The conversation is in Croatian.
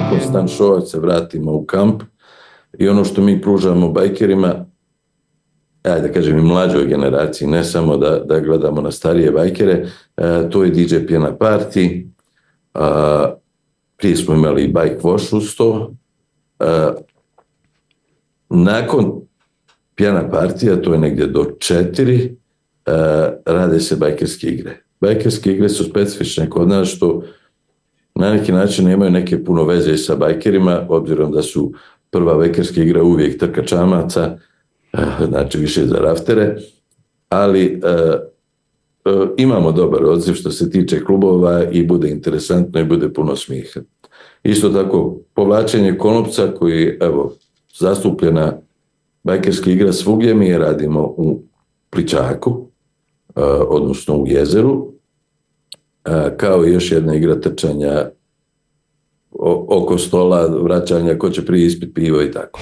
nakon stan showa se vratimo u kamp i ono što mi pružamo bajkerima, da kažem i mlađoj generaciji, ne samo da gledamo na starije bajkere, to je DJ Pjena Party, prije smo imali i Bike Wash uz to. Nakon Pjena Partija, to je negdje do 4, rade se bajkerske igre. Bajkerske igre su specifične kod nas što na neki način nemaju neke puno veze sa bajkerima, obzirom da su prva bajkerska igra uvijek trka čamaca, znači više za raftere, ali imamo dobar odziv što se tiče klubova i bude interesantno i bude puno smijeha. Isto tako, povlačenje konopca koji, evo, zastupljena bajkerska igra svugdje, mi je radimo u Pličaku, odnosno u Jezeru, kao i još jedna igra trčanja oko stola, vraćanja, ko će prije ispit pivo i tako.